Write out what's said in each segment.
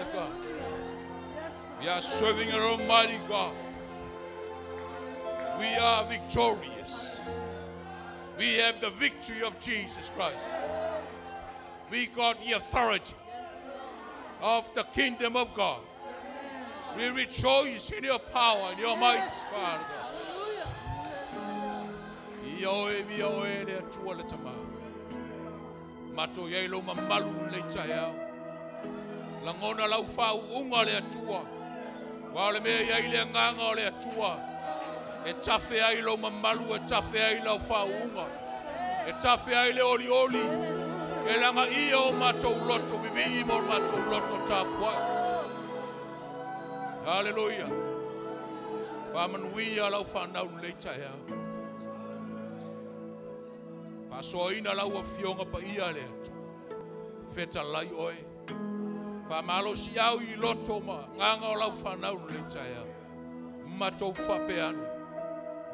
Father God. We are serving an Almighty God. We are victorious. We have the victory of Jesus Christ. We got the authority of the kingdom of God. We rejoice in your power and your might, Father God. Mato yelo mamalu le chaya. Langona lau fau unga le atua. Wale me yaile nganga le atua. E tafe ai lo mamalu e tafe ai lau fau unga. E tafe ai le oli oli. E langa ia o mato loto vivi mo mato loto tapua. Hallelujah. Faamaoni lau fanau le chaya. Fasoina lau fionga pa ia le atu. Feta lai oe. Famalo siau I loto ma nganga lau fanau le chaya. Mato fapean.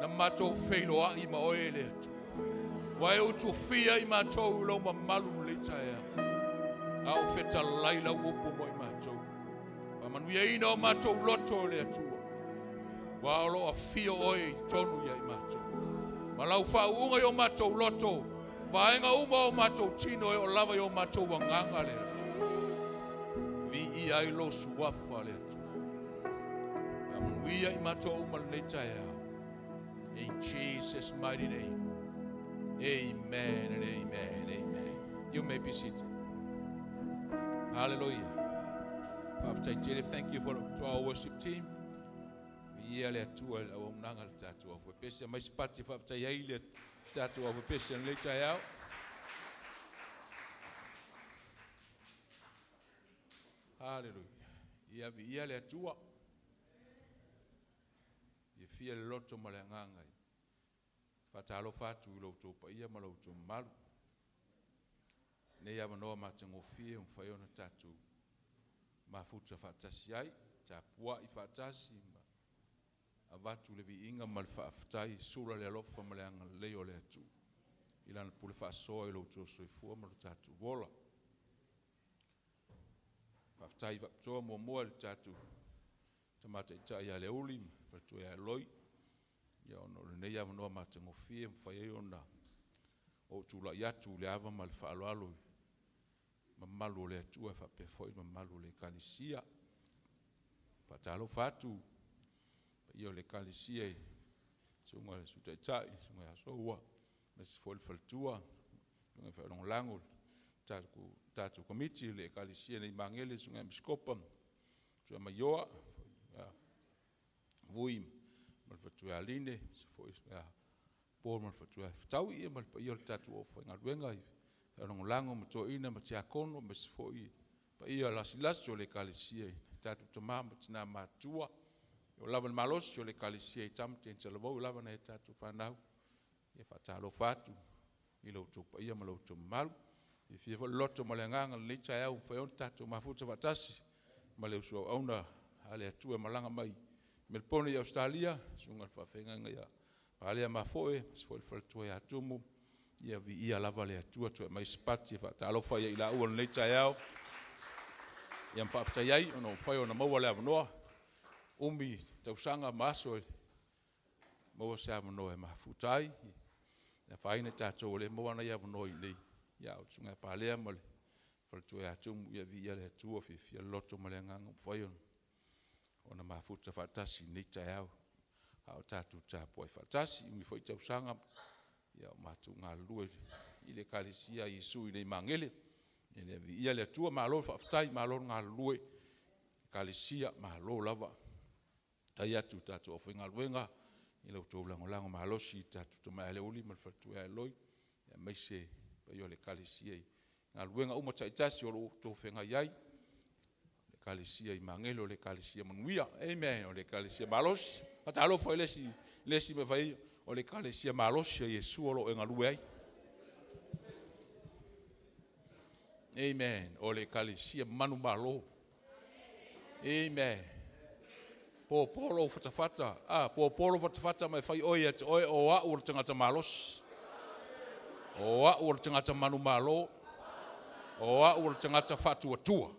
Na mato feiloa I ma oe le atu. Wai utu fia I mato lo ma malu le chaya. Au feta lai lau upu mo I mato. Faamaoni ina o mato loto le atu. Wa lo a fia oe tonu ya I mato. Malau faunga yo mato loto. Vaenga uma o mato tino e o lava yo mato wanganga le atu. Vi I ai lo suwafa le atu. Faamaoni I mato uma le chaya. In Jesus' mighty name. Amen and amen, amen. You may be seated. Hallelujah. Pastor Jerry, thank you to our worship team. Ia le atua o nanga tatu o pese mai spati fa ta ile tatu o pese le taya. Hallelujah. Ia le atua. Ia fia le loto malanganga. Fatalo fatu loto pa ia maloto malu. Ne ia no matango fia un faiona tatu. Mafuta fatasi ai, tapua I fatasi. Avatu le vi inga mal faaftai sura le alofa maleanga leo le atu. Ilana pule faasoa ilo utoso ifua malu tatu wola. Faaftai vaptoa moa le tatu. Tamata ita ia le ulim, fatu ia loi. Ia ono le neia manoa matangofie mfaya ona. O tula iatu le ava mal faaloalo. Mamalu le atu e faapefoi mamalu le kanisia. Fatalo fatu. Io le kalisia sunga le sutaitai sunga soa mes fol faltua sunga fa long lango tatu komiti le kalisia le mangele sunga biskopa sunga mayoa vuim mal fatua line foi sunga por mal fatua tau I mal pa io tatu o foi ngalwenga long lango mo ina ma tiakono mes foi pa io las le kalisia tatu tomama tina matua. O lava le malos yo le kalisia I tamte in salavo lava na tatu fanau e fatalo fatu I lo tupa ia malo tu mal I fia loto malanganga le chaya un fa tatu mafuta fatasi male so ona ale tu malanga mai melpone I Australia sunga fa fenga ia pale ma foi foi faltu ya tumu ia vi ia lava le tu mai spati fatalo fa ia ila o le chaya ia fa fatayai ono fa ona mo wala no Umi tausanga maso mo se amno e mafutai na faina tato le mo ana ia no nei ia o tsunga pale mo faltu ya tum ia via le tu of fia loto malenga foi ona mafuta fatasi nei tau au tatu tapo fatasi mi foi tausanga ia matunga lue ile kalisia Yesu ile mangele ile via le tu malo fatai malo ngalue kalisia malo lava Taya tu tatu ofinga luenga ila utolango lango malosi tatu to mai le uli mal fatu ya loi ya meise yo le kalisia nga luenga uma taitasi o to fenga yai le kalisia I mangelo le kalisia manuia amen o le kalisia malos patalo foi lesi me vai o le kalisia malos Yesu o enga luai amen o le kalisia manu malo amen Polo fatafata polo fatafata mai fai oia te oe o a ur tangata malos o a ur tangata manu malo o a ur tangata fatu atua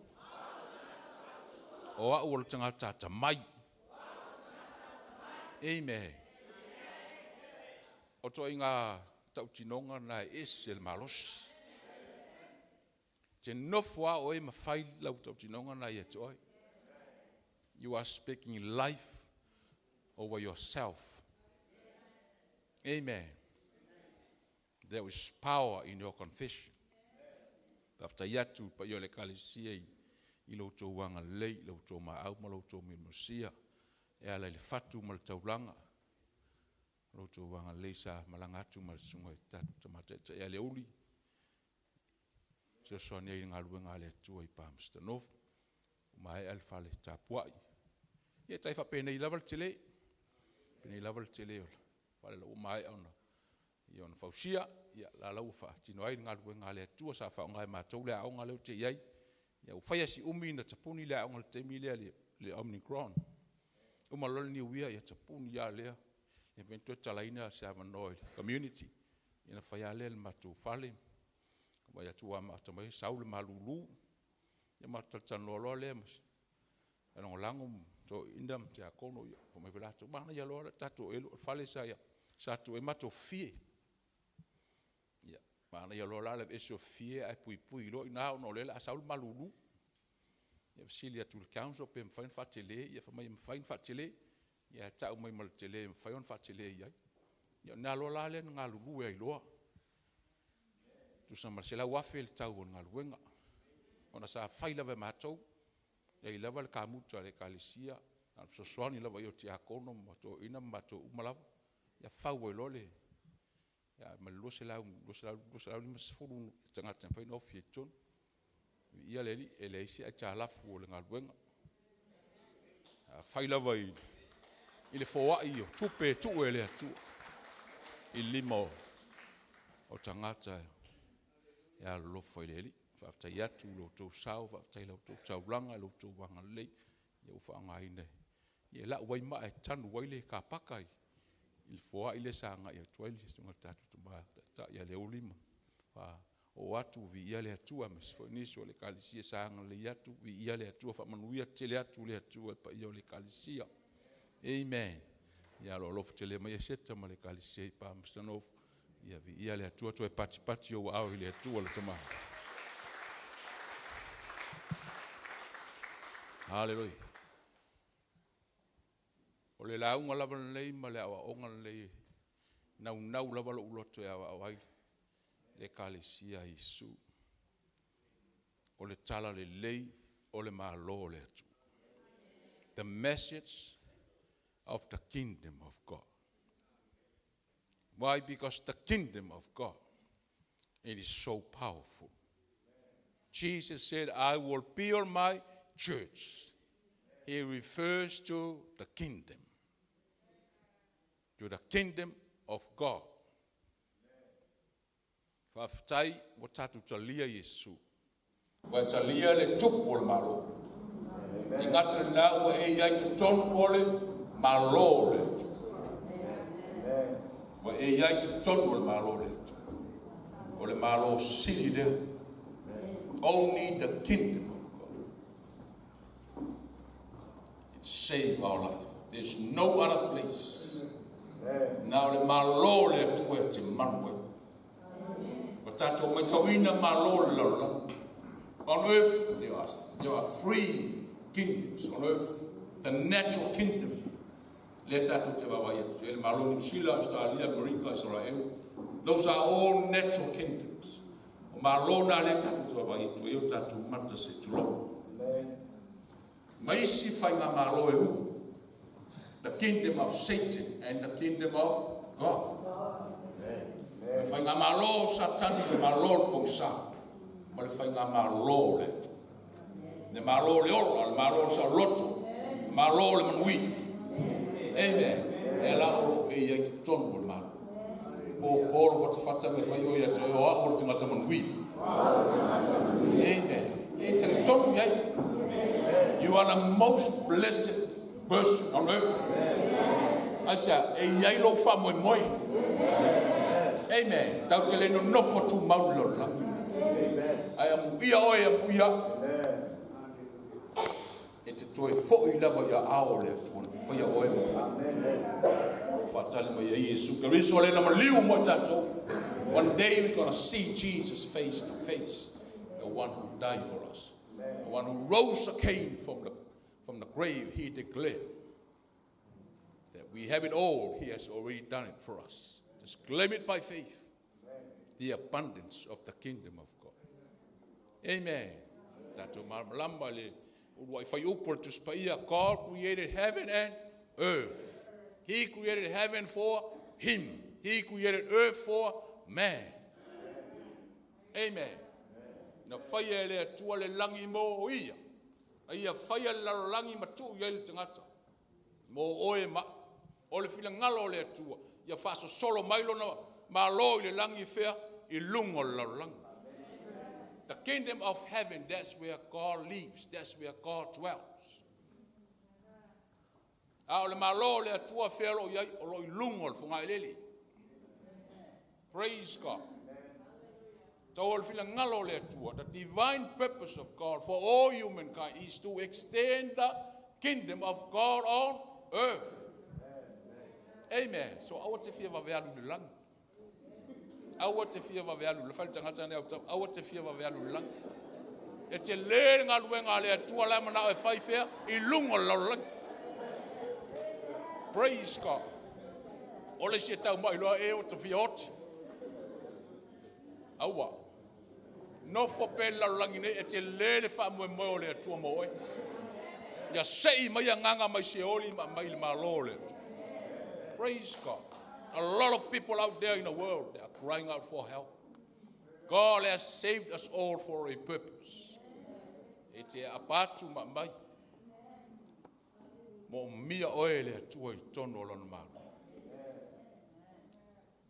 O a ua le tangata ta mai. Amen. O to inga tau tinonga na esel malos. Te nofua o e mawhai lau tau tinonga na e toi. You are speaking life over yourself. Amen. There is power in your confession. After yatu pa yo le kalisia I lo to wanga lei lo to ma au ma lo to mi mosia e ala le fatu mal taulanga lo to wanga lei sa malanga tu mal sunga tatu mate e le uli se so nei nga luenga le tu I pam stanov mai alfa le tapuai e tai fa pena I level tele fale lo mai ona yon fausia ya la lau fa tinoai nga luenga le tu sa fa nga ma tole a nga le te yai ya ufaya si umi na tapuni le ang te milia le omnicron uma lol ni wia ya tapuni ya le evento talaina sa manoi community ina faya le matu fale wa ya tu ama tamai saul malulu ya matal lo le mas ana langum to indam te akono ya fo me vela tu mana ya lo tatu elo fale sa ya sa tu e mato fie ya mana ya lo la le eso fie ai pui lo ina no le saul malulu ya silia tu council pe mfain fatele ya fa mai mfain fatele ya ta mai mal tele mfain fatele ya na lo la le nga lulu e lo tu sa marcela wafel tau nga luenga ona sa faila ve matou ya I level kamuta le kalisia na so swani lava yo ti akono mato ina mato umala ya fawe lole ya malosela ni masfuru tanga tempai no fieton ia leli eleisi a tala fu le ngaluenga faila vai ile foa io tupe tu ele tu il limo o tangata ya lo foileli fa ta ya tu lo to sau fa ta lo to saulanga lo to wanga le ya ufa ngai ne ye la wai ma e tan wai le ka pakai il foa ile sanga ya tu ile sunga tu ba ta ya le ulima fa o watu vi ia le atua mas fo niso le kalisia sanga le atu vi ia le atua fa manuia tele atu le atua pa ia le kalisia amen ya lo tele mai seta ma le kalisia pa mstanov ia vi ia le atua to e pati o au le atua le tama haleluya o le launga lava lei ma le awa onga lei nau lava lo uloto e awa awai le kalisia Isu o le tala le lei o le malo le atu the message of the kingdom of God. Why? Because the kingdom of God, it is so powerful. Jesus said, I will build my church. He refers to the kingdom of God. Whaftai wa tatu talia Yesu. Wa talia le tupu o le malo. I ngata na wa e iai tu tonu o le malo le tu. Wa e iai tu tonu o le malo le tu. O le malo sili le. Only the kingdom of God. It saved our life. There's no other place. Now le malo le tu e te manwe. Tato me tawina malo lola. On earth there are three kingdoms on earth. The natural kingdom. Let that te baba yetu. El malo New Zealand, Australia, America, Israel. Those are all natural kingdoms. Malo na let that te baba yetu. Eu tatu mata se tulo. Maisi fainga malo elu. The kingdom of Satan and the kingdom of God. Fai ngā malo satani le malo pongsa. Ma le fai ngā malo le. Le malo le ola, le malo sa lotu. Malo le manui. Amen. E la o e ia ki tonu le malo. Po ko te fata me fai o ia te o a o te ngata manui. Amen. E te tonu iai. You are the most blessed person on earth. Asa, e iai lo fa moi moi. Amen. Tau te leno nofo tu maulolo. Ai am ia o ia. It te toi fo'i lava ia ao le atua na whaia oe ma wha. Whatali mai ia Iesu Karisto le na maliu mo tatou. One day we're going to see Jesus face to face, the one who died for us, the one who rose again from the grave. He declared that we have it all. He has already done it for us. Just claim it by faith. The abundance of the kingdom of God. Amen. God created heaven and earth. He created heaven for him. He created earth for man. Amen. Na whaia le atua le langi mo ia. Ia whaia la langi matu ia le tangata. Mo oe ma. O le whila ngalo le atua. Ia whaso solo mailo na ma lo le langi whea I lungo la langi. The kingdom of heaven, that's where God lives. That's where God dwells. A le ma lo le atua whea lo ia o lo I lungo le funga leli. Praise God. The divine purpose of God for all humankind is to extend the kingdom of God on earth. Amen. So I want to feel value the land. I want to feel value the land. I want to feel value the land. It's a learning out when I let two alarm now a 5 year. Ilungo. Praise God. All the shit out my law to feel awa no for pella langine e te lele fa mo mo le tu mo e ya sei mai nganga mai se oli mai malole. Praise God. A lot of people out there in the world, they are crying out for help. God has saved us all for a purpose. It's a apatu mai mo mia oele tu I tono lon ma.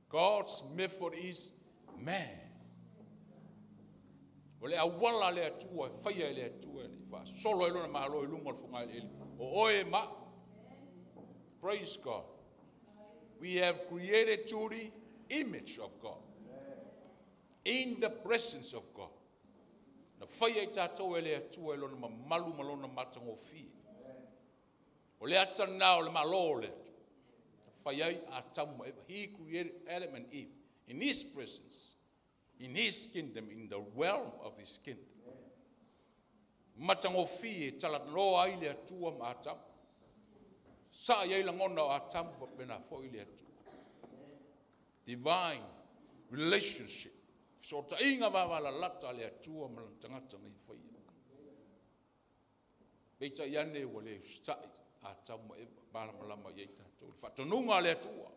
God's method is man. Ole awala le atua, whaia le atua ni wha. Solo elona mahalo I lunga funga ele. O oe ma. Praise God. We have created to the image of God. In the presence of God. Na whaia tatou ele atua elona ma malu malona matango fi. Ole ata nao le malo le atua. Whaia atamu eva. He created Adam and Eve in his presence. In his kingdom, in the realm of his kingdom. Matango fie talat lo aile atua matam. Sa ye langona atam for bena for ile atua. Divine relationship. So ta inga la lata le atua malantangata ni fai. Beita yane wale stai atam bala malama yeta to. Fatonunga le atua.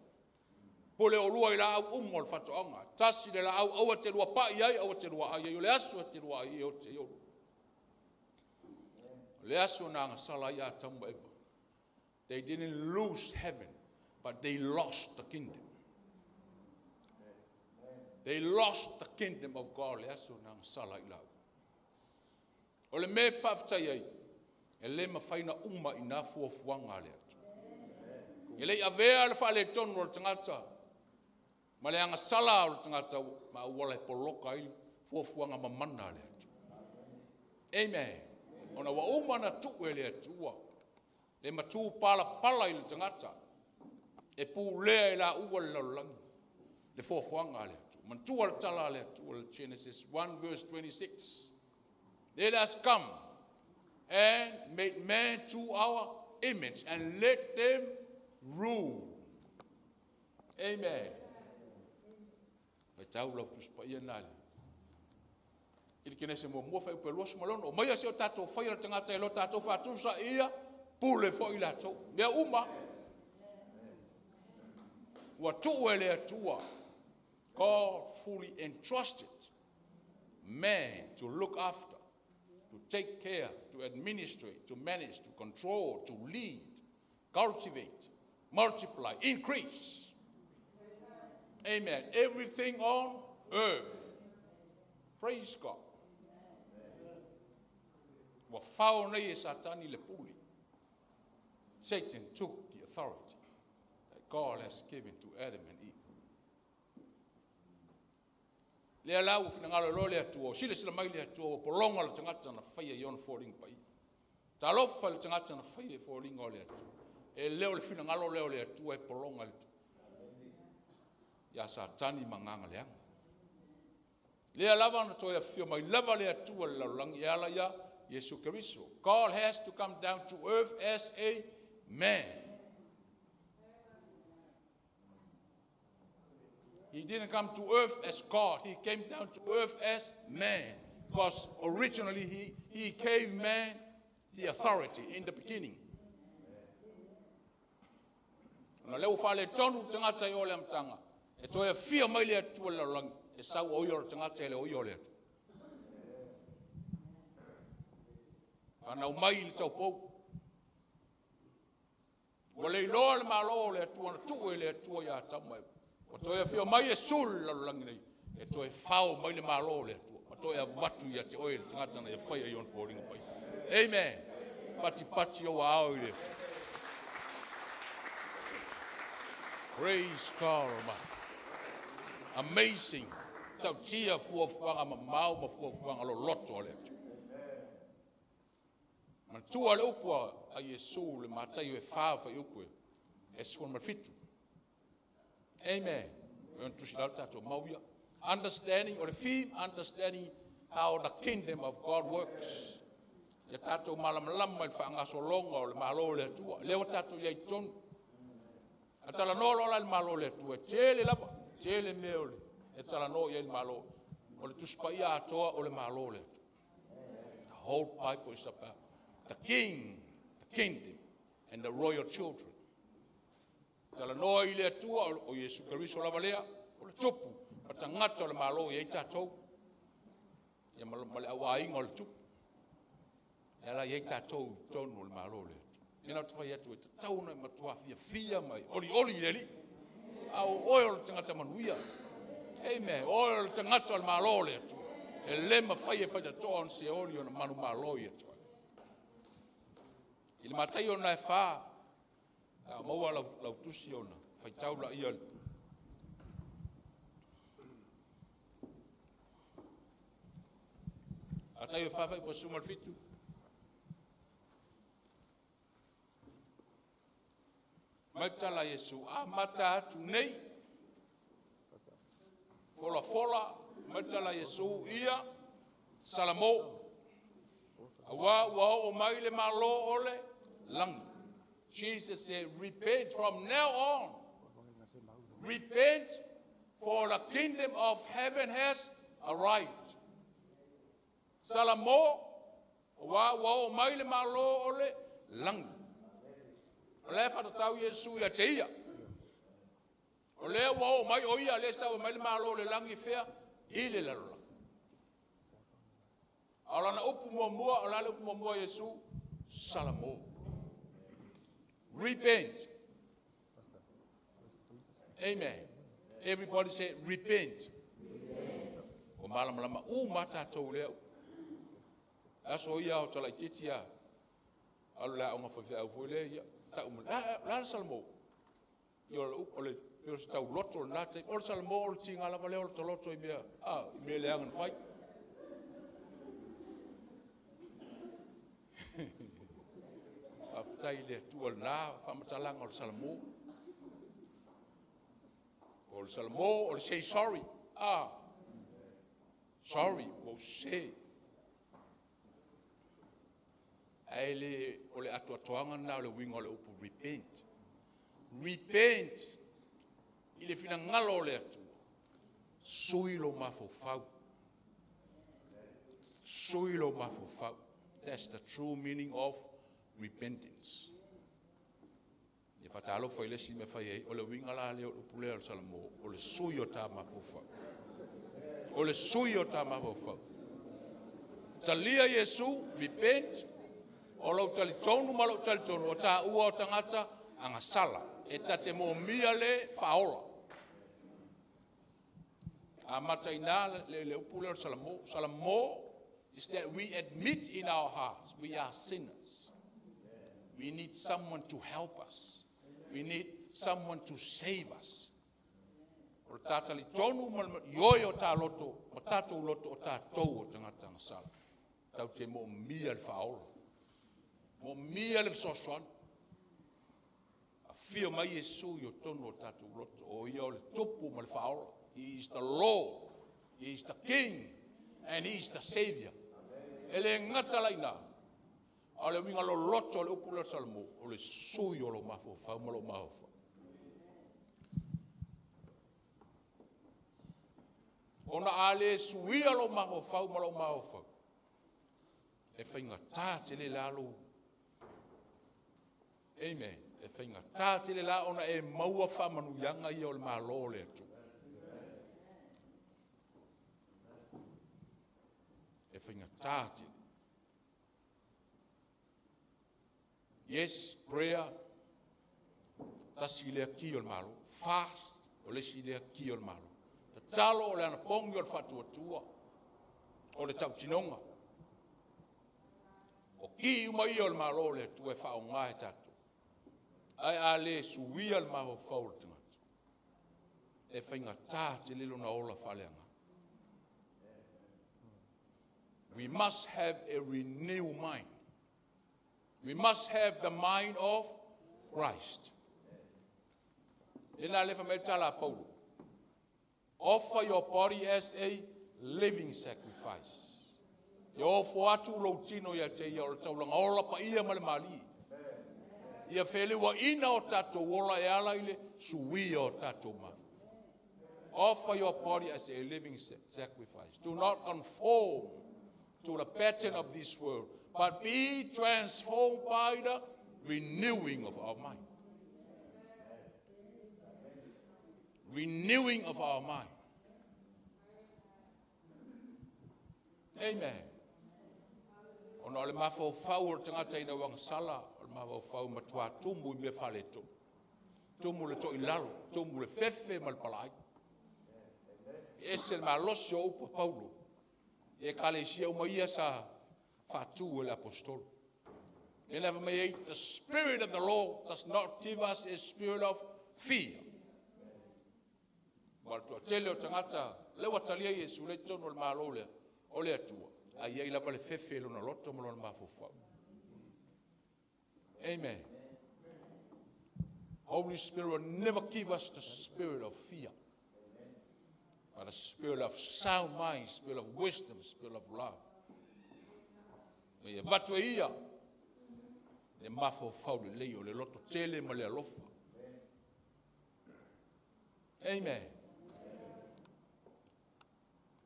Pole o lua I la au umol fatoanga. Tasi le la au awa te lua pa iai, awa te lua ai, o le asu te lua ai o te ioro. Le asu na ngasala ia tamu eba. They didn't lose heaven, but they lost the kingdom. They lost the kingdom of God. Le asu na ngasala I lau. O le me whaftai ai, e le mawhaina uma I nga fuafuanga le atu. E le avea le whale tonu o tangata. Ma le anga sala o tangata ma ua le poloka I fuafuanga mamana le atu. Amen. Ona wa umana tu e le atua. Le matu pala pala I le tangata. E pu lea I la ua le laulangi. Le fuafuanga le atu. Mantua le tala le atu. Genesis 1 verse 26. Let us come and make man to our image and let them rule. Amen. Tau lau tu spa ia nali. Ili kene se mo fa pe los malon o mai se o tato fa ia tangata e lo tato fa tu sa ia pule fo ila to. Me uma. Wa tu ele atua. God fully entrusted man to look after, to take care, to administrate, to manage, to control, to lead, cultivate, multiply, increase. Amen. Everything on earth. Praise God. Wa faamaoni e satani le puli. Satan took the authority that God has given to Adam and Eve. Le lau fina ngalo lo le atua, sile sila mai le atua, polonga le tangata na whaia yon falling pai. Talofa le tangata na whai e whoringa o le atu. E leo le whina ngalo leo le atu e polonga le tu. Ia sa tani manganga leanga. Lea lava na toia whio mai lava le atu le laulangi e ala ia Yesu Keriso. God has to come down to earth as a man. He didn't come to earth as God. He came down to earth as man. Because originally he gave man the authority in the beginning. Na leo fale tonu tangata i ole amtanga. E toia whio mai le atu le laulangi. E sau oio tangata e le oio le atu. Ana umai le tau pou. Wale loa le malo le atu ana tu le atu ya tamai. O toi whio mai e sul la langi nei. E toi whao mai le malo le atu. O toi watu ya te oil tangata na e whai a ion whoringa pai. Amen. Pati o ao i le atu. Praise God, man. Amazing. Tau tia fuafuanga ma mau ma fuafuanga lo loto le atu. Man tua le upua a Yesu le matai e whaawa i upua. E suan marfitu. Amen. Understanding or the theme, understanding how the kingdom of God works. Ya tato malam mai whangaso longa o le malo le tua. Leo tato yei tonu. Atala no lola le malo le tua. Tele lapa, tele meole. E tala no yei le malo. O le tuspa ia atoa o le malo le tua. The whole Bible is about the king, the kingdom, and the royal children. Tala noa i le atua o Yesu Keriso lava lea, o le tupu, o tangata o le malo i eita tau. Ia male awa inga o le tupu. Ia la i eita tau tonu o le malo le. Ina tawai atu e tau na matua fia mai, oli le li. Au oe o le tangata manuia. Amen, oe o le tangata o le malo le atu. E lema fai e fai da toa on se oli o na manu malo i atu. Ili matai o na e faa. Maua lau tusi ona, whai taula ia. A tai o whawhai po sumar fitu. Mai tala Yesu, a mata atu nei. Fola, mai tala Yesu ia, salamo. A wa o mai le malo ole, langi. Jesus said, repent from now on. Repent, for the kingdom of heaven has arrived. Salamo, wa o mai le malo ole langi. Le fa tau Yesu ya te ia. O le wa o mai o ia le sa o mai le malo le langi fea ile la la. Ala na upu mo ala le upu mo Yesu salamo. Repent. Amen. Everybody say repent. O malama mata tau leo. Aso ia o tala titia. Alu la o ngafa au foi ia. Ta la salmo. Yo ole yo sta loto na te o salmo o tinga la valeo o loto i mea. Me le angan fai. Tai le tual na whamatalanga o le salamo. O le salamo, o le say sorry. Sorry, o say. Aile o le atuatoanga na o le winga o le upu repent. Repent. I le fina ngalo o le atu. Sui lo mafofau. Sui lo mafofau. That's the true meaning of repentance. Ia fatalo foi le si me fai o le winga la le o pule o salamo o le suyo ta mafufa. O le suyo ta mafufa. Talia Yesu repent o lo tali tonu malo tali tonu o ta ua o tangata anga sala e tate mo mia le faola. A mataina le pule o salamo is that we admit in our hearts we are sinners. We need someone to help us. We need someone to save us. O tatali tonu yoyo ta loto, o tatou loto o tatou o tangata na sala. Tau te mo mia le faola. Mo mia le sosoan. A fia mai Yesu yo tono tatu roto. O ia o le topu ma le whaola. He is the Lord. He is the King. And He is the Savior. Ele ngata laina. A le winga lo loto le upula salmo. O le sui o lo mafo. Fauma lo mahofa. Ona ale suia lo maho fau malo maho fau. E whainga tāte le lalo. Amen. E whainga tāte le la ona e maua whamanu yanga i o le malo le atu. E whainga tāte. Yes, prayer. Tasi lea ki o le malo. Fast. O le si lea ki o le malo. Talo o le ana pongi o le whatuatua. O le tau tinonga. O ki umai o le malo le tu e whao ngai tatu. Ai a le suia le maho whao le tangata. E whainga tā te lilo na ola whaleanga. We must have a renewed mind. We must have the mind of Christ. Ina le whamei tala Paulo. Offer your body as a living sacrifice. Ia ofo atu lo tino ia te ia o taulanga ola pa ia male mali. Ia whele wa ina o tato wola e ala ile sui o tato ma. Offer your body as a living sacrifice. Do not conform to the pattern of this world, but be transformed by the renewing of our mind. Renewing of our mind. Amen. Ona le mafo fau o tangata ina wang sala, o le mafo fau matua tumu i me whale tu. Tumu le to i lalo, tumu le fefe mal palai. Ese le malosi o upa Paulo. E kale isia umaia sa fatu le apostol. And never may the Spirit of the Lord does not give us a spirit of fear. Mal to tele o tangata le watalia Yesu le tono le malo le o le atua. Ai ai la pale fefe lo na loto mo lo mafofa. Amen. Holy Spirit will never give us the spirit of fear, but a spirit of sound mind, spirit of wisdom, spirit of love. Ia vatu ia le mafofa le leo le loto tele mo le alofa. Amen.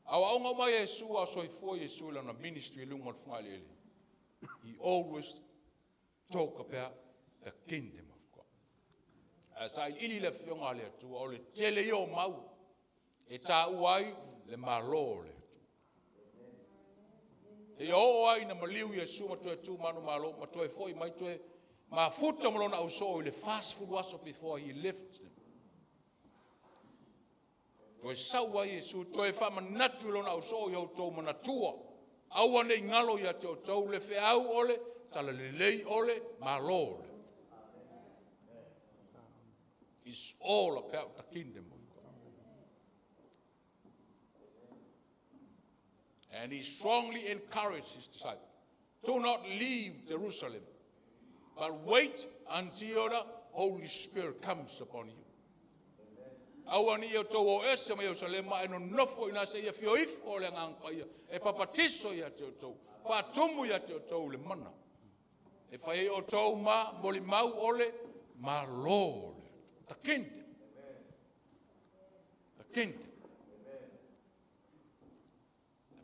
Awa onga mai Yesu a soifua Yesu la na ministry lunga o funga lele. He always talk about the kingdom of God. As I ili le fionga le tu o le tele yo mau e ta uai le malo le tu. E o ai na maliu Yesu ma tu manu malo ma tu foi mai tu ma futa mo na uso le fast food was before he left them. O saua Yesu toe whamanatu lona uso i au tau manatua. Aua nei ngalo ia te o tau le whiau ole, tala le lei ole, malo ole. It's all about the kingdom of God. And he strongly encouraged his disciples, do not leave Jerusalem, but wait until the Holy Spirit comes upon you. Awani o tau o ese mai o salema e no nofo ina se ia fio if o le ngangpa ia. E papatiso ia te o tau. Whatumu ia te o tau le mana. E whae o tau ma moli mau ole ma lo le. The kingdom. The kingdom.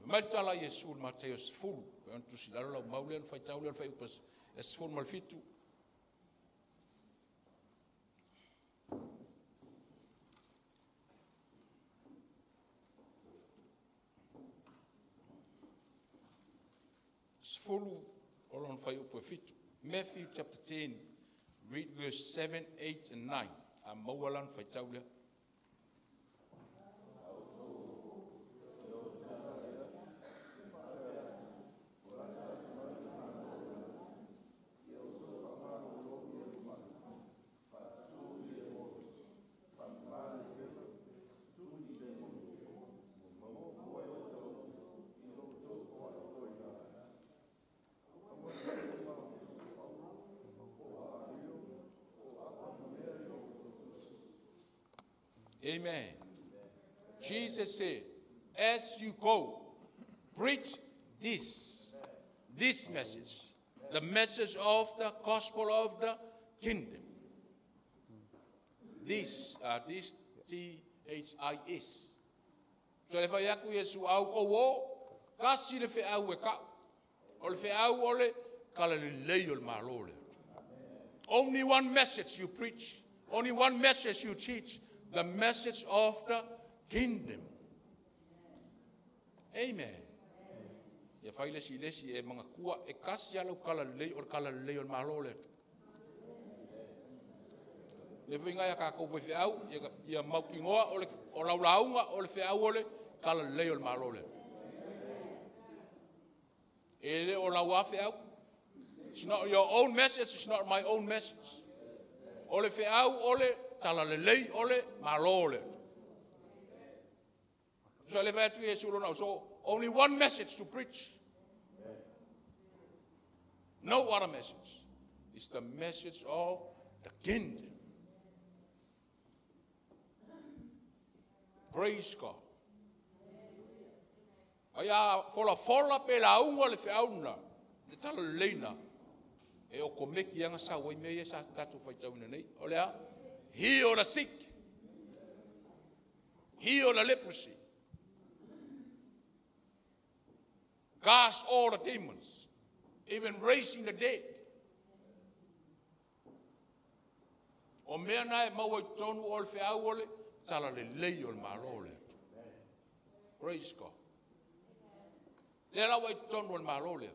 Mai tala Yesu ma te o sifuru. E antu si lalo mau lean whai tau lean whai upas e sifuru malfitu. Follow on fire fitu. Matthew chapter 10, read verse 7, 8, and 9. I'm Mawalan Faitaulia. Amen. Jesus said, as you go, preach this message, the message of the gospel of the kingdom. This T-H-I-S. So le whai aku Yesu au kou o, kasi le whi au e ka. O le whi au ole, kala le lei o le malo le. Only one message you preach. Only one message you teach. The message of the kingdom. Amen. Ia whai lesi e mga kua e kasi alau kala le lei o le malo le. Le whinga ia ka kou whi au, ia maukingoa o laulaunga o le whi au ole, kala leo le marole. Ele o la wafe au. It's not your own message, it's not my own message. Ole fe au ole tala le lei ole marole. So le fa tu Yesu lo na so only one message to preach. No other message. It's the message of the kingdom. Praise God. Aya fola pe la unga le fe auna. Le tala leina. E o komeki anga sa wai me sa tatu fai tau nei. Olea, heal the sick. Heal the leprosy. Cast all the demons. Even raising the dead. O mea nai maua tonu o le fe au ole, tala le lei o le malo le. Praise God. Le la wai tonu o le malo le.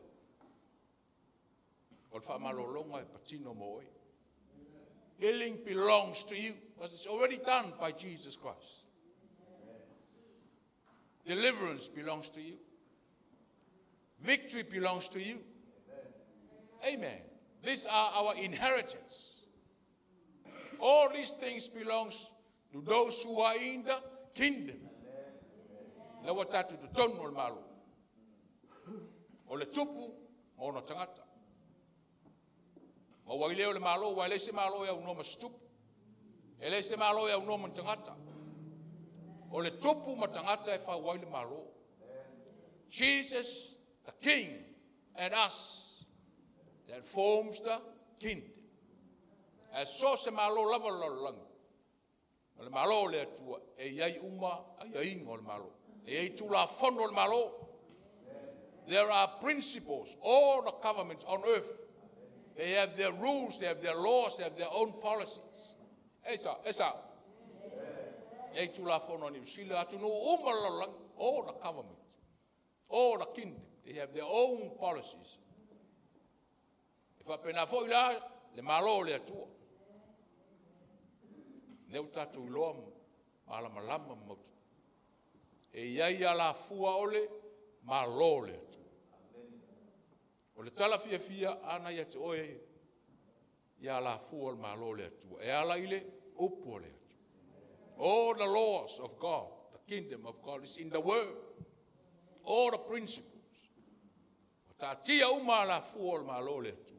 O le whamalolonga e patino mo e. Healing belongs to you, because it's already done by Jesus Christ. Deliverance belongs to you. Victory belongs to you. Amen. These are our inheritance. All these things belongs to those who are in the kingdom. Le wa tatu tu tonu o le malo. O le tupu, o na tangata. O wai leo le malo, wai le se malo e au noma stupu. E le se malo e au noma tangata. O le tupu ma tangata e wha wai le malo. Jesus, the King, and us, that forms the kingdom. As so se malo lava lang. O le malo le atua, e iai uma, a iai ingo le malo. E ei tu la fondo le malo. There are principles, all the governments on earth. They have their rules, they have their laws, they have their own policies. Esa. Ei tu la fono ni sila atu no umalalang, all the government, all the kingdom, they have their own policies. If I pena foi la, le malo le atua. Neu tatu loam, ala malama motu. E iai ala fua ole, malo le atua. O le tala fia ana ia te oe ia la fua o malo le atua. E ala ile upo le atua. All the laws of God, the kingdom of God is in the word. All the principles. O ta tia uma la fua o malo le atua.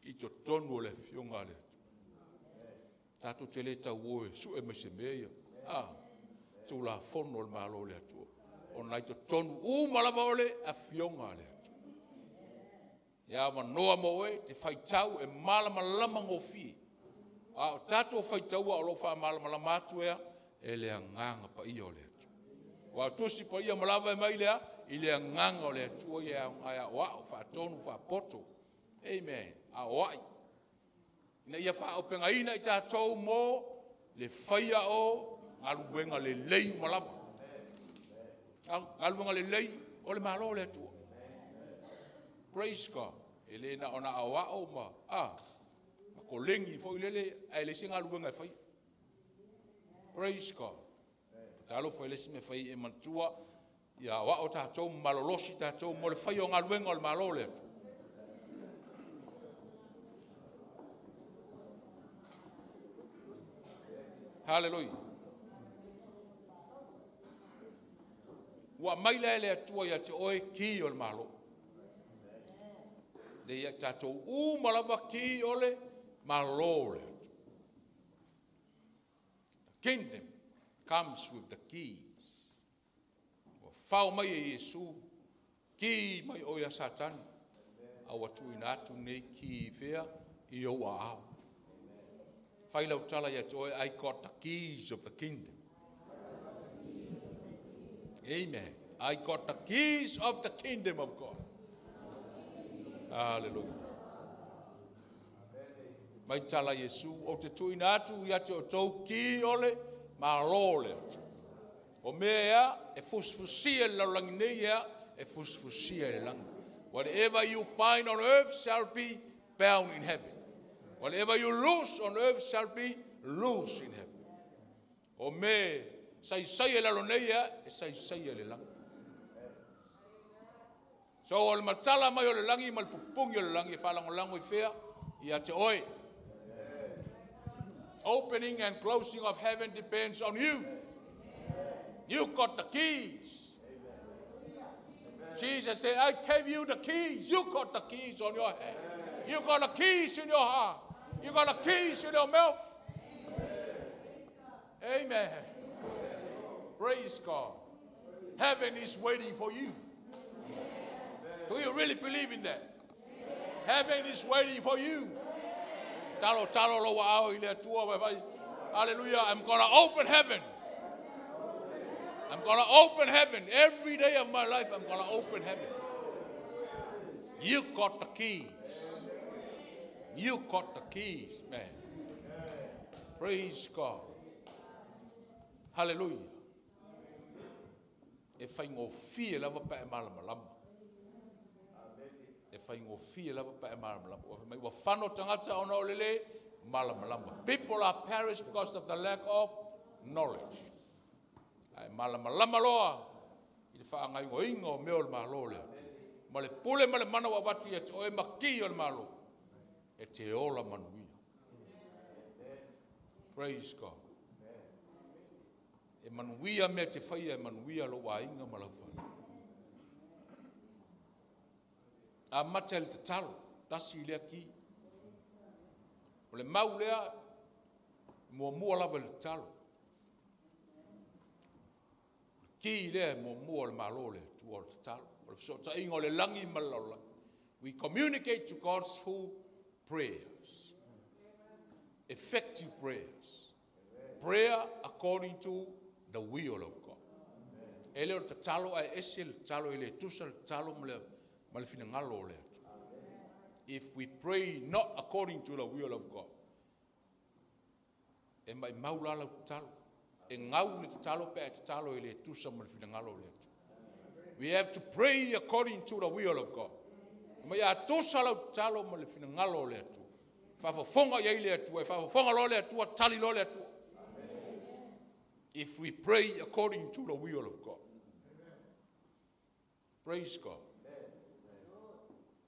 I to tonu o le fionga le atua. Tato te le tau oe su e mese mea. Tu la fono o malo le atua. O nai to tonu uma la vole a fionga le atua. Ia manoa mo e te whaitau e malamalama ngofi. O tātou whaitau a lo wha malamalama atu ea, e lea nganga pa ia o le atu. Wa tusi pa ia malawa e mai lea, i lea nganga o le atu o ia ngaya wao, wha tonu, wha poto. Amen. A wai. Ina ia wha openga ina i tātou mo, le whaia o, ngaluenga le lei malawa. Ngaluenga le lei o le malo le atu. Praise God. Elena ona awa o ma. Ko lengi foi lele ai le singa luenga fai. Praise God. Talo foi le sime fai e mantua ia wa o ta tou malolosi ta tou mo le fai o nga luenga o malole. Hallelujah. Wa mai le atua ia te oe ki o malo. Le ia tatou malava ki ole malole. Kingdom comes with the keys. O whao mai e Yesu, ki mai o ia Satan, au atu ina atu nei ki whea I o ao. Whailau tala ia toi, I got the keys of the kingdom. Amen. I got the keys of the kingdom of God. Hallelujah. Mai tala Yesu, o te tui nātu ia te o tau ki ole, ma lole atu. O mea, e fusfusia le langi nei ea, e fusfusia le langi. Whatever you bind on earth shall be bound in heaven. Whatever you loose on earth shall be loose in heaven. O me, sai le lalo nei ea, e sai le langi. So o le matala mai o le langi, ma le pupungi o le langi, e whalango lango I whea, ia te oi. Opening and closing of heaven depends on you. You got the keys. Jesus said, I gave you the keys. You got the keys on your hand. You got the keys in your heart. You got the keys in your mouth. Amen. Praise God. Heaven is waiting for you. Do you really believe in that? Heaven is waiting for you. Talo lo wa ile tua vai. Hallelujah. I'm going to open heaven. I'm going to open heaven. Every day of my life, I'm going to open heaven. You got the keys. You got the keys, man. Praise God. Hallelujah. E whai ngō fia lava pa e malama. E whai ngō fia lava pa e malama. O mai wa whano tangata ona o lele, malama. People are perished because of the lack of knowledge. Ai malama loa. I te whaangai ngō ingo o meo le malo lea. Ma le pule ma le mana wa watu ia te oe maki o le malo. E te ola manuia. Praise God. E manuia me te whaia, e manuia lo wa inga malawha. A mate le te talo, tasi lea ki. O le mau lea, mua lava le talo. Ki lea, mua le malo lea, tua le talo. O le fisota inga o le langi malaula. We communicate to God's full prayers. Effective prayers. Prayer according to the will of God. Ele o te talo ai ese le talo ele tusa le talo male fina ngalo le. If we pray not according to the will of God, e mai maulala o talo, e ngau le talo pe te talo ele tusa male fina ngalo le. We have to pray according to the will of God. Mai a tusa le talo male fina ngalo le. Fafafonga ia ile tu, fafafonga lo le tu, tali lo le tu. If we pray according to the will of God. Praise God.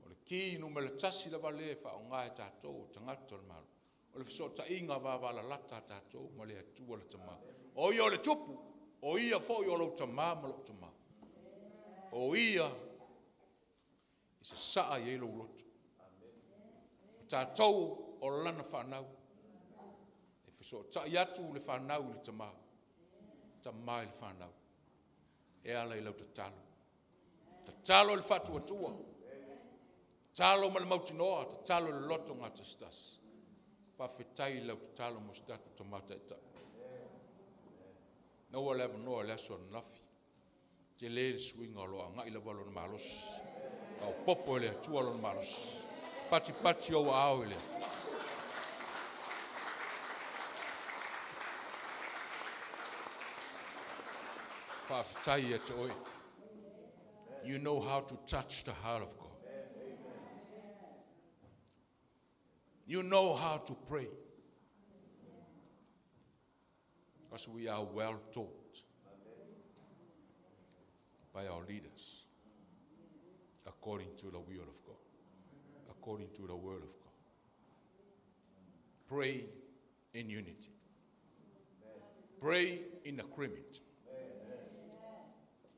O le ki no me le tasi la vale fa o ngai tatou tangata le malo. O le fisota inga va la lata tatou ma le atu le tama. O ia le tupu, o ia fo ia lo tama ma lo tama. O ia is a saa ye lo lotu. Tatou o lana whanau. E fisota iatu le whanau le tama. Tamai le whanau. E ala I lau te talo. Te talo le whatu atua. Talo ma le mautinoa. Te talo le loto ngā te stas. Whawhetai lau te talo mo statu te mata e tau. Noa lewa noa leso na nafi. Te le swinga loa. Ngā ila walo na malos. Au popo ele atua lo na malos. Pati o ao ele atua. You know how to touch the heart of God. You know how to pray. Because we are well taught by our leaders according to the will of God, according to the word of God. Pray in unity. Pray in agreement.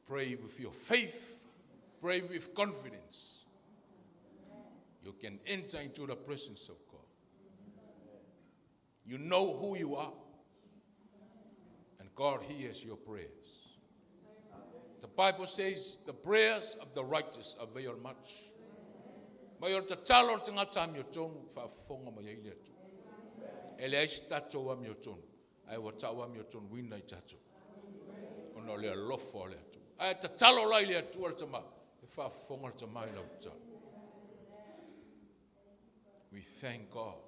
Pray with your faith. Pray with confidence. You can enter into the presence of God. You know who you are. And God hears your prayers. The Bible says the prayers of the righteous avail much. Mai o te talo te ngata mi o tonu whaafonga mai ai lea tu. E le aisi tatou a mi o tonu. Ai wa tau a mi o tonu wina i tatou. Ona lea lofo lea tu. Ai te talo lai lea tu al tama. E whaafonga al tama i lau tau. We thank God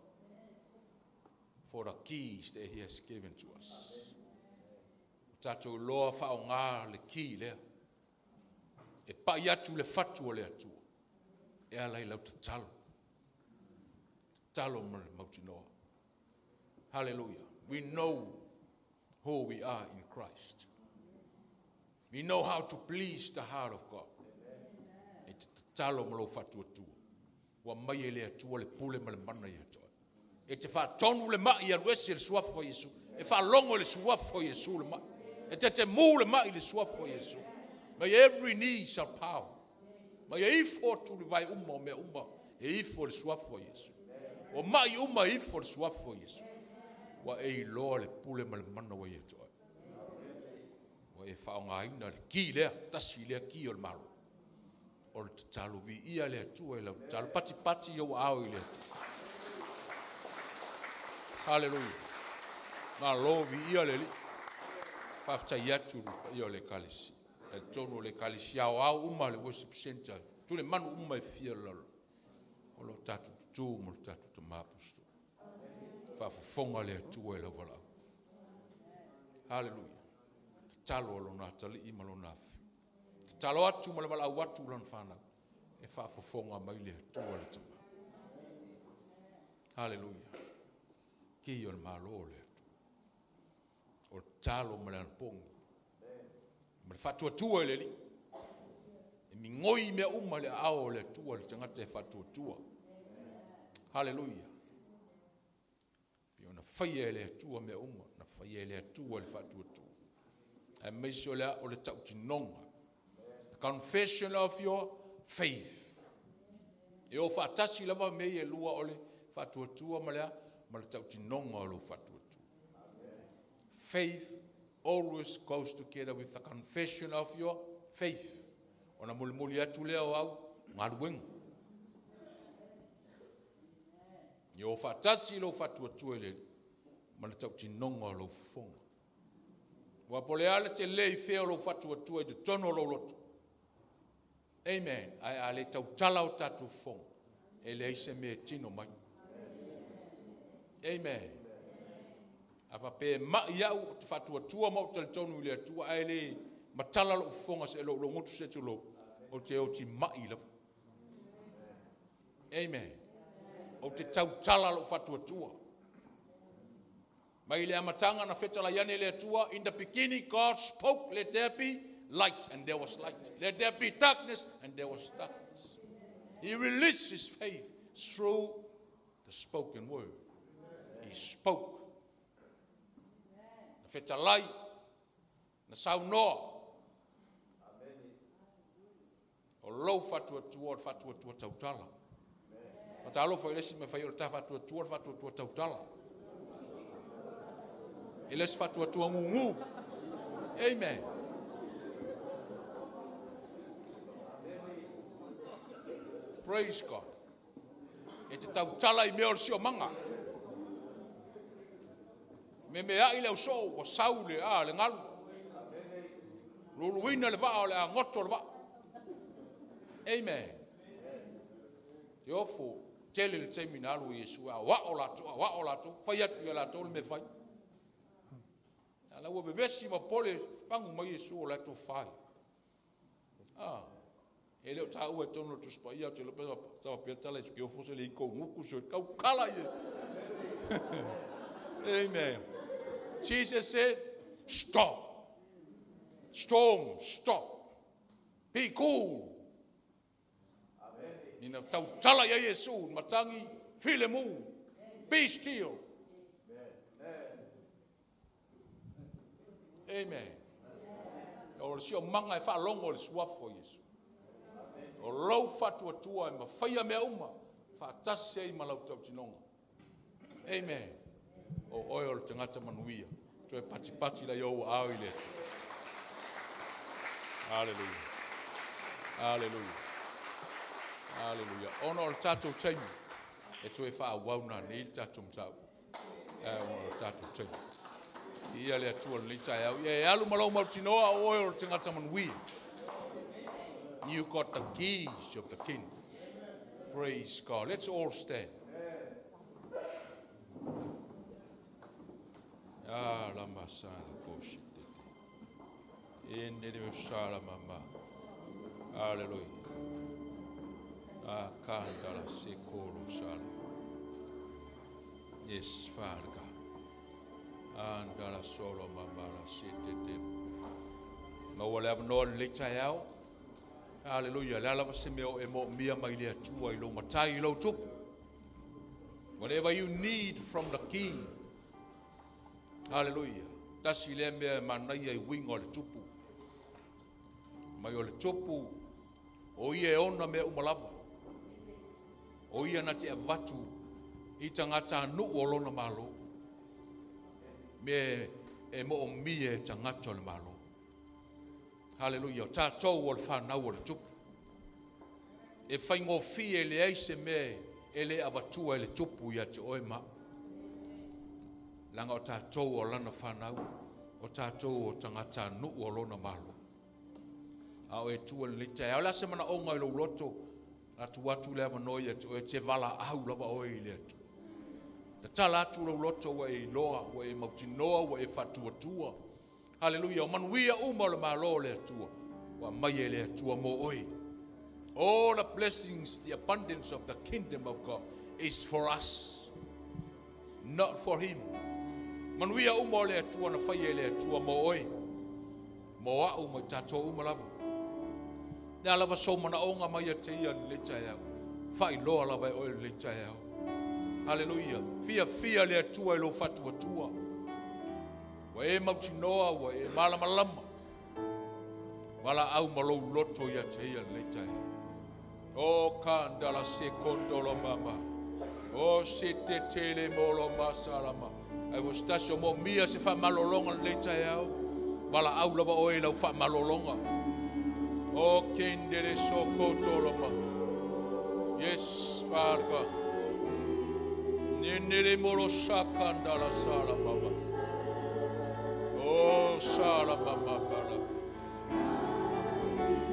for the keys that He has given to us. Tatou loa whao ngā le ki lea. E pai atu le fatu o lea tu. E alai lau te talo. Talo mo le mautinoa. Hallelujah. We know who we are in Christ. We know how to please the heart of God. E te talo mo lo fatu o tua. Wa mai e lea tua le pule ma le mana i atoa. E te wha tonu le mai a ruesi le suafo Yesu. E wha longo le suafo Yesu le mai. E te mū le mai le suafo Yesu. May every knee shall bow. May ifo tu le vai umma o mea umma. E ifo le suafo Yesu. O mai umma ifo le suafo Yesu. Wa e loa le pule ma le mana wa atoa. Wa e wha ngā ina le ki lea. Tasi lea ki o le malo. O le talo vi ia lea tua e lau talo. Pati pati iau au i lea tua. Hallelujah. Ngā lo vi ia le li. Pafta iatu ia le kalisi. E tono le kalisi au uma le worship center. Tu le manu uma e fia lalo. O lo tatu tu mo tatu te mapusto. Fafonga le tua e lau vala. Hallelujah. Talo lo na tali ima lo na fi. Talo atu ma le vala watu lan fana. E fafonga mai le tua le tama. Hallelujah. Ki o le malo le. O talo ma le anpongi. Ma le fatua tua e le li. E mi ngoi mea uma le ao le tua le tangata e fatua tua. Hallelujah. Pio na whaia e le tua mea uma. Na whaia e le tua le fatua tua. E meisi o le tautinonga. The confession of your faith. E o whaatasi lava mei e lua o le fatua tua ma le tautinonga o le fatua tua. Faith always goes together with the confession of your faith. Ona mulimuli atu leo au ngaruenga. Yo fatasi lo fatua tuele ma le tautinonga lo fonga. Wa pole ala te lei feo lo fatua tua te tono lo lotu. Amen. Ai ale tautala o tatu fonga. E le ise me tino mai. Amen. Afa pe ma iau te fatua tua mo te tonu le tua ai le matala lo fonga se lo ngotu se tu lo o te o ti mai lo. Amen. O te tautala lo fatua tua. Mai le amatanga na fetala yane le tua. In the beginning God spoke, let there be light, and there was light. Let there be darkness, and there was darkness. He released his faith through the spoken word. He spoke. Na fetalai, na saunoa. O lou fatua tua tautala. Patalo foi lesi me fai o ta fatua tua tautala. Eles fatua tua ngungu. Amen. Praise God. E te tautala I mea o sio manga. Me mea I leo so o saule le ngalu. Luluina le vaa o le angoto le vaa. Amen. Yofo tele le taimina alu Yesu a wa o lato, fai atu ia lato le me fai. Ala ua bevesi ma pole pangu mai Yesu o lato fai. E leo ta ua tono tu spa ia te lope tawa piatala isu ki ofo se le iko nguku so kau kala ye. Amen. Jesus said, stop. Storm, stop. Be cool. Ina tautala ya Yesu matangi filemu. Be still. Amen. O sio manga e fa longo le suafo Yesu. O lou fatua tua ma faia mea uma fa tase I malau tautinonga. Amen. O oil tangata manuia. Toi pati la yo au ile. Hallelujah. Hallelujah. Hallelujah. Ono o tatou taimu. E toi wha wauna ni il tatou mtau. Ono o tatou taimu. Ia le atua le tai au. Ia alu malau mautinoa o oil tingata manui. You got the keys of the king. Praise God. Let's all stand. Ah, la masala koshi. In the shala mama. Hallelujah. Ah, kandala sekoro shala. Yes, Father God. Andala solo mama la sitete. Ma wala no litai au. Hallelujah. Lala vasemeo emo mia mailia tua ilo matai ilo tup. Whatever you need from the king. Hallelujah. Tasi le mea manai ai wingo le tupu. Mai o le tupu. O ia ona mea umalava. O ia na te avatu. I tangata nu o lona malo. Me e mo o mie tangata le malo. Hallelujah. Tātou o le whanau o le tupu. E whaingo fie le eise me e le avatua e le tupu ia te oe ma. Langa o tātou o lana whanau. O tātou o tangata nu o lona malo. Ao e tua le litai. Ao la semana o ngai lo loto. La tuatu le avanoi e te vala au lava oe i le atu. Ta tala atu lo loto wa e loa, wa e mautinoa, wa e fatuatua. Hallelujah. O manuia uma le malo le atua. Wa mai e le atua mo oe. All the blessings, the abundance of the kingdom of God is for us. Not for him. Manuia uma le atua na whai e le atua mo oe. Mo a uma tato uma lava. Nea lava so mana onga mai a te ia le tai au. Whai loa lava e oe le tai au. Hallelujah. Fia le atua e lo fatuatua. Wa e mautinoa, wa e malamalama. Wala au malo loto ia te ia le tai au. O kandala se kondolo mama. O se te tele molo masalama. I was tasho mo mia se fa malolonga le tai au. Wala au lava oe lau fa malolonga. O kendere sokoto loma. Yes, Father God. Nenere moro sakandala sala mama. Oh, sala mama bala.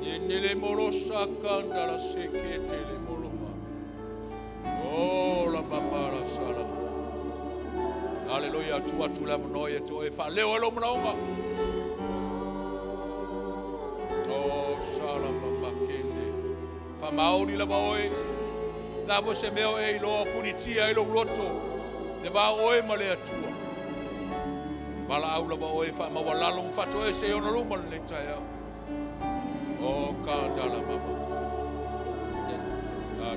Nenere moro sakandala seketele moro mama. Oh, la mama la sala. Hallelujah. Tu la noia tu e fa leo lo mnaonga. Faamaoni la oe. La vo se meo e lo punitia e lo loto. De va oe ma le atua. Bala au la oe fa ma wala lo fato e se ona luma le tai. Oh kandala mama.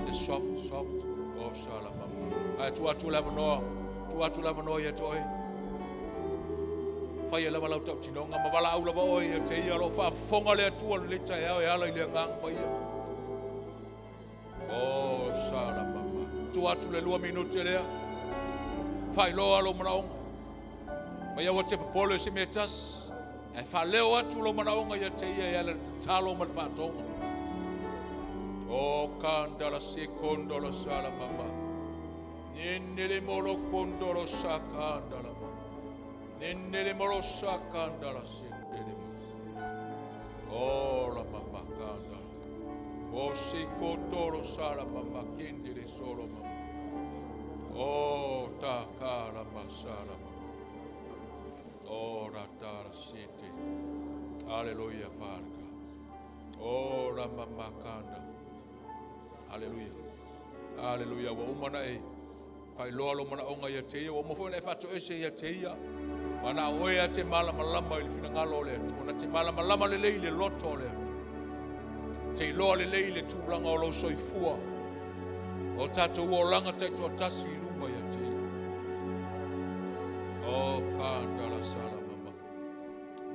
The soft. Oh sala mama. Ai tu la no. Tu la no ye toi. Fai la wala tau tinonga ma wala au la oe te ia lo fa fonga le atua le tai e ala ile ngang pa ia. Oh, sala mama. Tu atu le 2 minuti lea. Fai loa lo manaonga. Ma ia wate polo se metas. E fa leo atu lo manaonga ia te ia le talo mal fatonga. Oh, kandala sekondo lo sala mama. Nene molo kondo lo sakandala mama. Nene molo sakandala sekende. Oh, la mama kandala. O se kotoro sala mama kendere solo mama. O ta kara masala mama. O ratara sete. Hallelujah, Father. O la mama kanda. Hallelujah. Hallelujah. Wa umana e. Fai loa lo mana onga ia teia. Wa mofo le fato ese ia teia. Wana oea te malama ili fina ngalo le atu. Wana te malama le leile loto le atu. Te loa le leile tūlanga o lo soifua. O tātou o langa te tua tasi i lunga ia te. O kandala sala mama.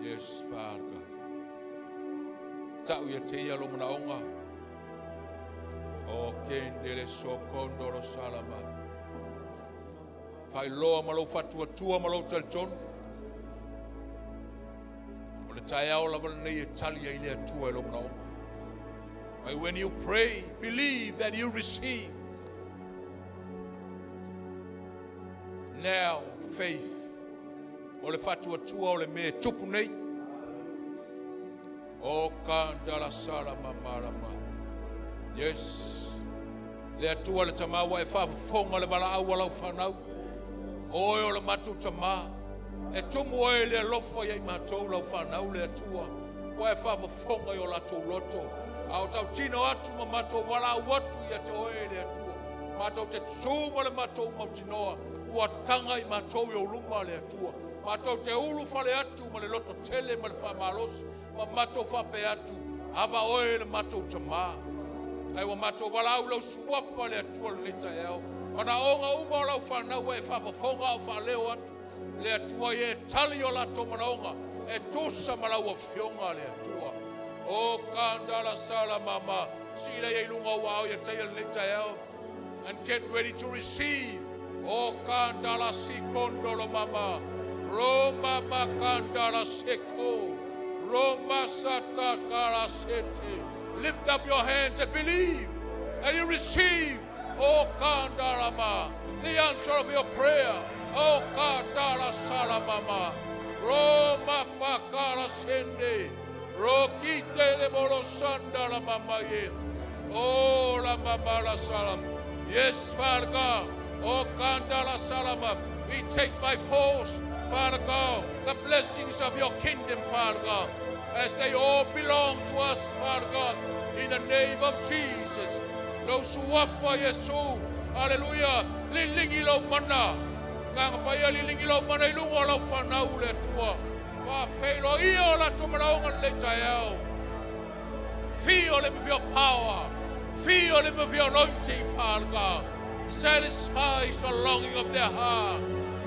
Yes, Father. Tau ia te ia lo mana onga. O kendere so kondoro salama. Fai loa malo fatua tua malo talton. O le tae au lava nei e tali ai le atua e lo mnao. May when you pray, believe that you receive. Now, faith. O le fatu atua o le me tupu nei. O kandala sala mamarama. Yes. Le atua le tamawa e whafonga le wala au walau whanau. Oe o le matu tama. E tumu oe le alofa ia I matou lau whanau le atua. Oe whafonga I o latou loto. Au tau tino atu ma matou wala au atu ia te oe le atua. Matou te tuma le matou mautinoa. Ua tanga I matou I o luma le atua. Matou te ulu fale atu ma le loto tele ma le whamalosi. Ma matou whape atu. Ava oe le matou tama. Ai wa matou wala au lau suafa le atua le nita eo. Ona onga uma o lau whanau e whafonga o whaleo atu. Le atua e tali o lato manaonga. E tosa malau a fionga le atua. O kandala sala mama. Sira ye lunga wao ye taia le nita eo. And get ready to receive. O kandala sikondolo mama. Roma makandala seko. Roma sata kara sete. Lift up your hands and believe. And you receive. O kandarama. The answer of your prayer. O kandala salamama. Roma pakara sende. Rokite le molo sandala mama ye. O la mama la salam. Yes, Father God. O kandala salama. We take by force, Father God, the blessings of your kingdom, Father God, as they all belong to us, Father God, in the name of Jesus. Those who offer Yesu, hallelujah, lilingi lo mana, ngang paya lilingi lo mana ilungo lo whanau le tua, fa feilo iyo la tumanaonga le tayao. Feel him with your power, feel him with your anointing, Father God. Satisfies the longing of their heart.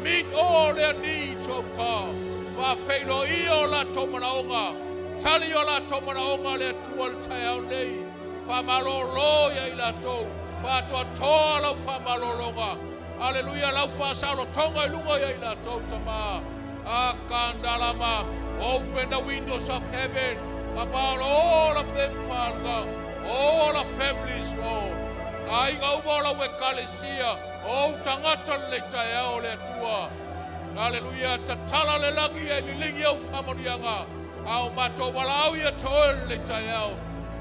Meet all their needs, oh God. Fa feilo iyo la tomanaonga. Tali o la tomanaonga le tual tayao nei. Fa malolo ya ila to. Fa toa toa lau fa malolonga. Hallelujah, lau fa salo tonga ilunga ya ila to tama. Akandalama. Open the windows of heaven about all of them, Father. All the families, Lord. Ai ga ubola we kalesia. O tangata le tayao le tua. Hallelujah. Tatala le lagi e lilingi au faamonianga. Au mato wala au ia toel le tayao.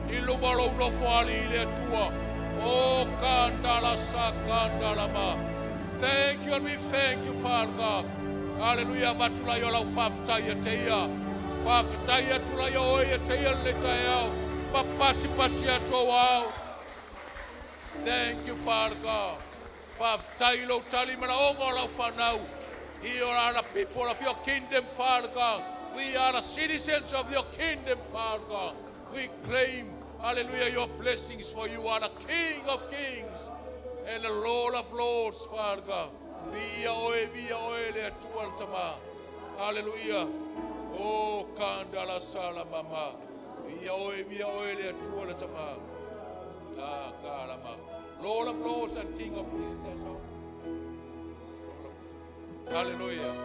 Ilumalo unofo ali le tua. O kandala sa kandala ma. Thank you and we thank you, Father God. Hallelujah. Vatula yo lau fafitaya teia. Fafitaya tula yo oia teia le tayao. Papati pati ato wao. Thank you, Father God. Fafitailo tali manaonga lau whanau. Here are the people of your kingdom, Father God. We are the citizens of your kingdom, Father God. We claim, hallelujah, your blessings, for you are the King of kings and the Lord of lords, Father God. Via oe le atual tama. Hallelujah. Oh, kandala sala mama. Via oe le atual tama. Ah, kalama. Lord of lords and King of kings. Hallelujah.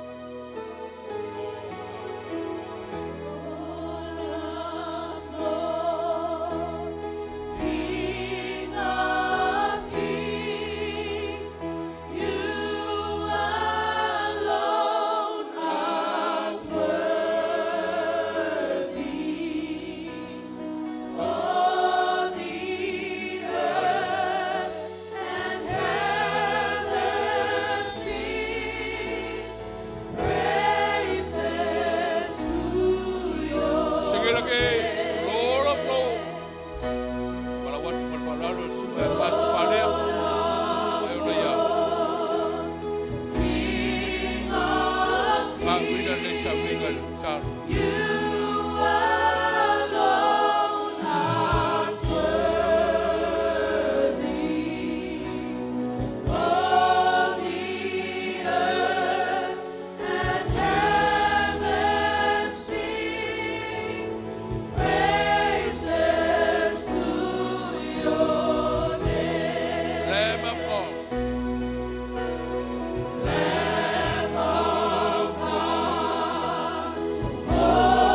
Oh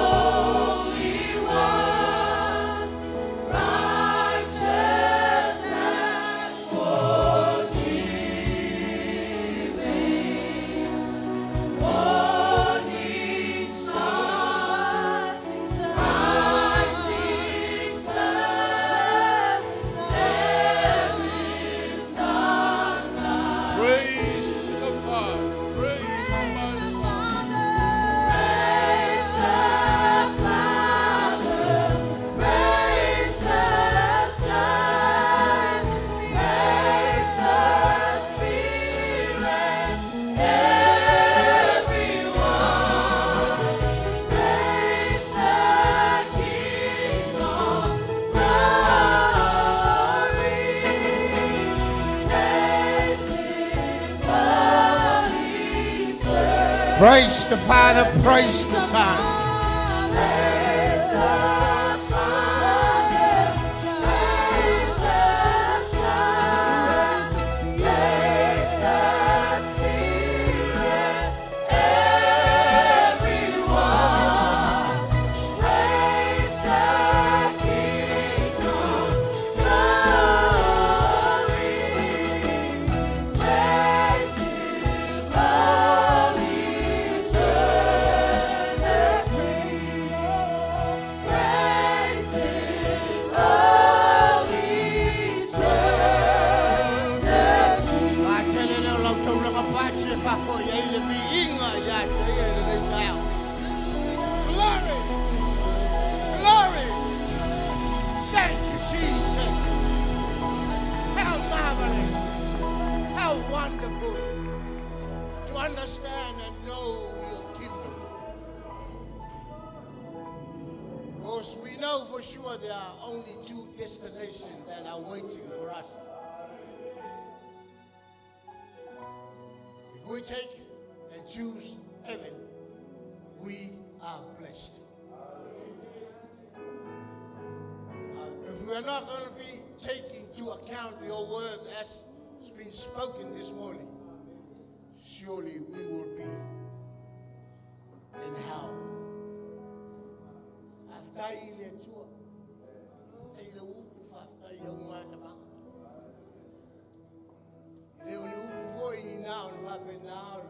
Praise the Father, praise the Son. Understand and know your kingdom. Because we know for sure there are only two destinations that are waiting for us. If we take it and choose heaven, we are blessed. If we are not going to be taking into account your word as has been spoken this morning, surely we will be in hell. After you tour, take the whoop after young man about. You will look before you now and happen now.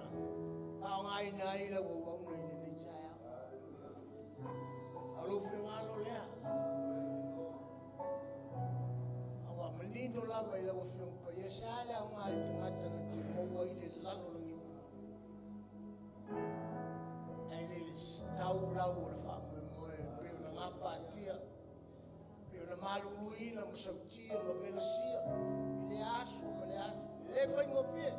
How I know will won't in the child. I look for one there. Our Menino love, I love from Payasala, my Timothy, tau lau o le whaamoemoe, peo na ngāpātia, peo na malului na masautia, ma pena sia, I le aso, I le whaingo pia.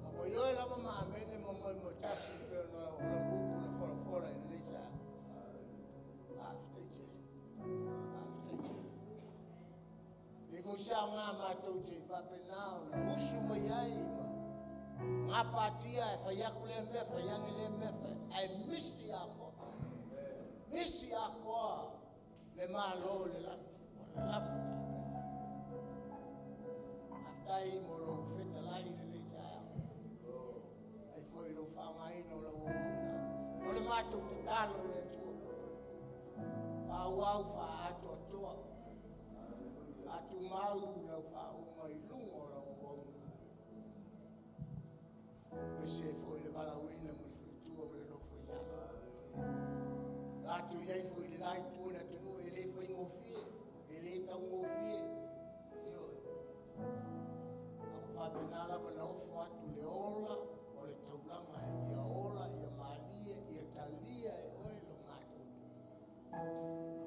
A ko ioi lama maa mene mo mo tasi, peo na upu na whorafora I le sa. After jeli. Ifo siya ngā mātou te whapenao, na usu mai ai ma. Ngapatia e whaiakule me, whaiangile me, ai misi ako. Misi ako le malo le langi, o lapu Aftai mo lo feta lai le jaya. Ai foi lo whangai no lo una. O le mātou te talo le tua. Au wha ato toa. Atu mau lo wha umai lungo lo se foi le balawina mo frutua mo no foi ya tu ia foi le lai tu na tu ele foi ngofie ele tau ngofie yo aku fa penala mo no fo atu le ola o le taulanga ia ola ia malia ia talia e oi lo mato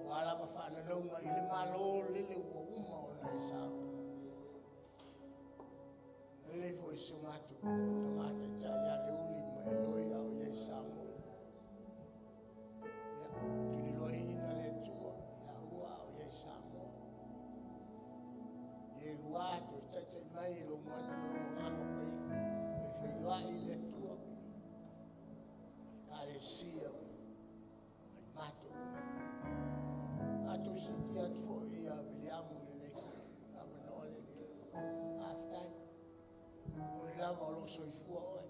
wala ba fa na no mai le malo le uma ona sa ele foi sumato tomate ya le uli mo eloi au ye samo ya tuli loi na le tua na ua au ye samo ye luato tete mai lo mano lo ngako pai e foi loi le tua kare sia mai mato atu siti at fo ia biliamu le amanole after lava lo soifua oi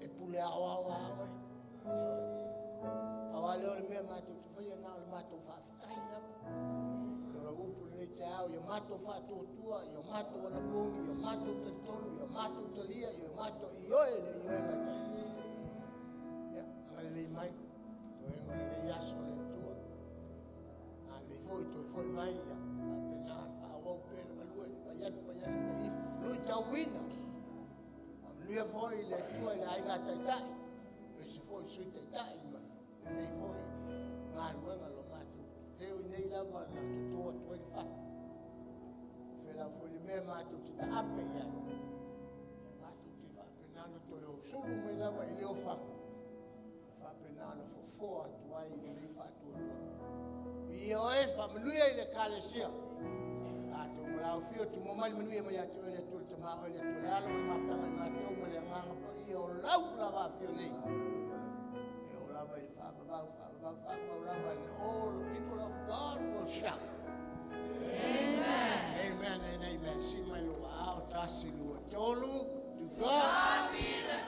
e pule awa oi awa le ole mea mātou te whaia ngā ole mātou whaafikai lava lo upu le te au ia mātou whaatotua ia mātou ana pongi ia mātou te tonu ia mātou te lia ia mātou i oe le i oe ngatai ia ngai le mai to e ngone le yaso le tua a le foi to e foi mai ia pena whaawau pēna malue paiatu me ifu lui tau wina Lui foi le tua le ai gata tai. E se foi sui te tai ma. Nei foi ngā ruenga lo matu. Leo nei lava na tutoa 25. Fela foi le mea matu te ta ape ia. Matu te whapenano to yo. Sulu me lava I leo whang. Whapenano fo foa tuai le whatua. I o e whamanuia I le kalesia. Ato mula fio tu mo mali manu ya tu le tu te ma ole tu la ma fa ma tu mo le ma pa I o lau la va fio nei. E o la va il fa ba la va all people of God will shout. Amen. Amen and amen. See my Lord. I'll toss you to God be the